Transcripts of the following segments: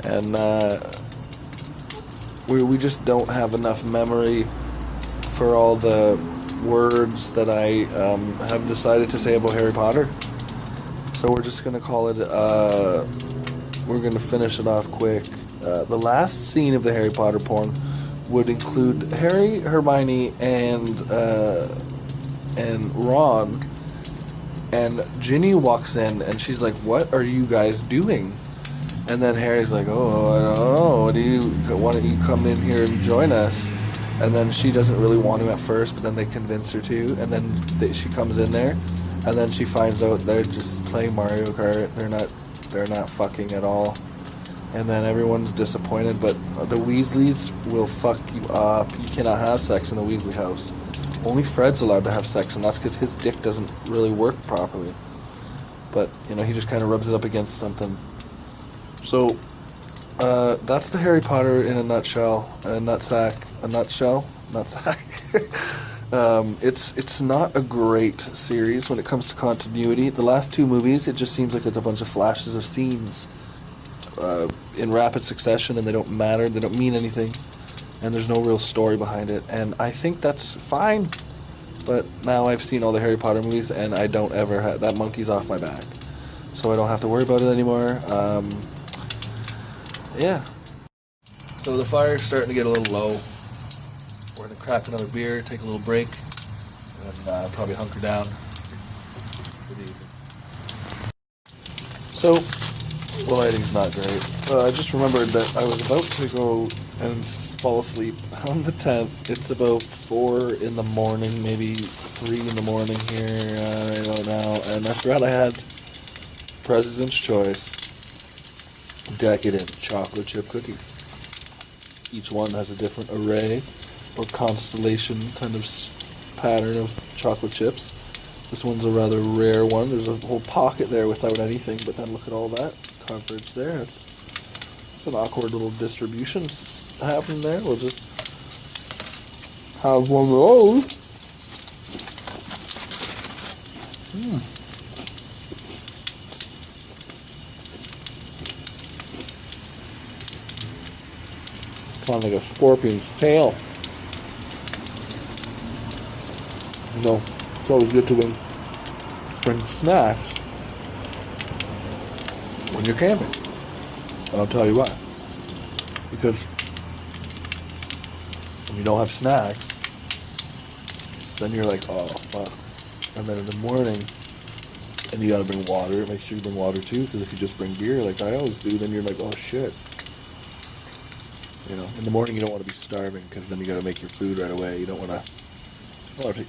And we just don't have enough memory for all the words that I have decided to say about Harry Potter. So we're just gonna call it. We're gonna finish it off quick. The last scene of the Harry Potter porn would include Harry, Hermione, and Ron. And Ginny walks in, and she's like, "What are you guys doing?" And then Harry's like, "Oh, I don't know. Why don't you come in here and join us?" And then she doesn't really want to at first, but then they convince her to. And then she comes in there, and then she finds out they're just playing Mario Kart. They're not fucking at all. And then everyone's disappointed, but the Weasleys will fuck you up. You cannot have sex in the Weasley house. Only Fred's allowed to have sex, and that's because his dick doesn't really work properly. But, he just kind of rubs it up against something. So, that's the Harry Potter in a nutshell. A nutsack. It's not a great series when it comes to continuity. The last two movies, it just seems like it's a bunch of flashes of scenes in rapid succession, and they don't matter, they don't mean anything, and there's no real story behind it, and I think that's fine. But now I've seen all the Harry Potter movies, and I don't ever have that monkey's off my back, so I don't have to worry about it anymore. Yeah. So the fire's starting to get a little low. We're gonna crack another beer, take a little break, and probably hunker down for the evening. So the lighting's not great. I just remembered that I was about to go and fall asleep on the 10th. It's about 4 in the morning, maybe 3 in the morning here, I don't know. And I forgot I had President's Choice decadent chocolate chip cookies. Each one has a different array or constellation kind of pattern of chocolate chips. This one's a rather rare one. There's a whole pocket there without anything, but then look at all that coverage there. It's an awkward little distribution happening there. We'll just have one of those. Sounds like a scorpion's tail. It's always good to bring snacks when you're camping. I'll tell you why. Because when you don't have snacks, then you're like, oh fuck. And then in the morning, and you gotta bring water. Make sure you bring water too, because if you just bring beer like I always do, then you're like, oh shit. In the morning you don't want to be starving, because then you gotta make your food right away. You don't want to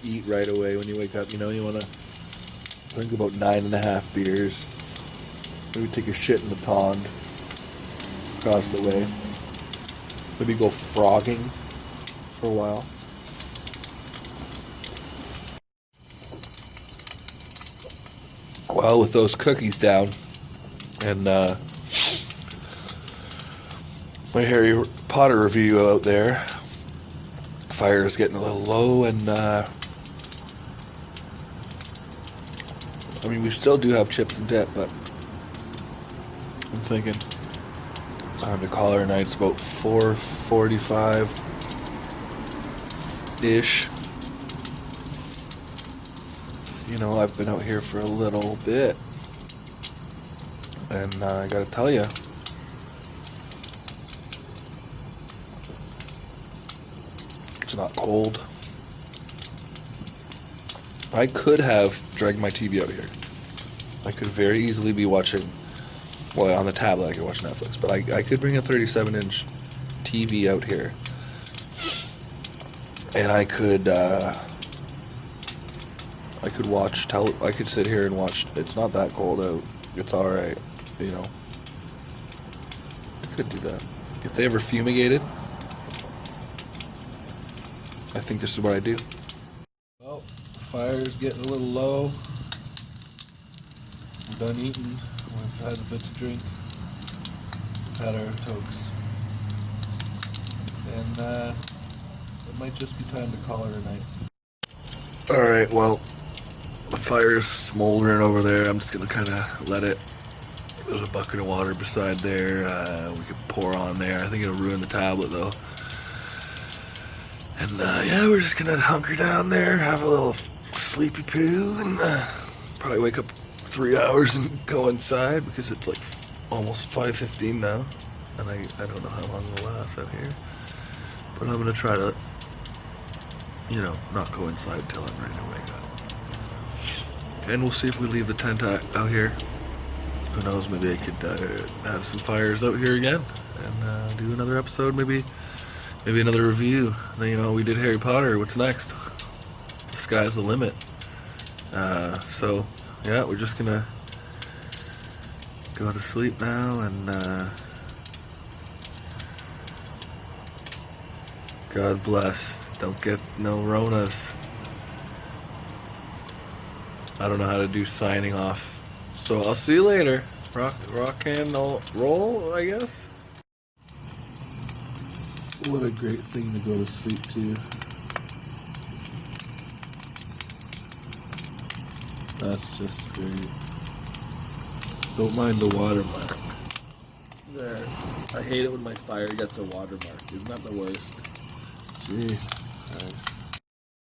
eat right away when you wake up. You want to drink about 9.5 beers. Maybe take a shit in the pond across the way. Maybe go frogging for a while. Well, with those cookies down and my Harry Potter review out there, fire is getting a little low, and we still do have chips and dip, but I'm thinking time to call her a night. It's about 4:45-ish. I've been out here for a little bit, and I gotta tell you, it's not cold. I could have dragged my TV out here. I could very easily be watching, on the tablet I could watch Netflix, but I could bring a 37-inch TV out here, and I could I could sit here and watch. It's not that cold out. It's alright, I could do that. If they ever fumigated, I think this is what I do. Well, the fire's getting a little low. We're done eating. We've had a bit to drink. We've had our tokes. And it might just be time to call it a night. Alright, well, the fire's smoldering over there. I'm just going to kind of let it There's a bucket of water beside there. We could pour on there. I think it'll ruin the tablet though. And yeah, we're just gonna hunker down there, have a little sleepy poo, and probably wake up 3 hours and go inside because it's like almost 5:15 now, and I don't know how long it'll last out here. But I'm gonna try to, you know, not go inside until I'm ready to wake up. And we'll see if we leave the tent out here. Who knows, maybe I could have some fires out here again and do another episode, maybe another review. You know, we did Harry Potter, what's next? The sky's the limit. So, yeah, we're just gonna go to sleep now, and God bless. Don't get no Ronas. I don't know how to do signing off. So I'll see you later. Rock and roll, I guess. What a great thing to go to sleep to. That's just great. Don't mind the watermark. There. I hate it when my fire gets a watermark. Isn't that the worst? Jeez. Nice.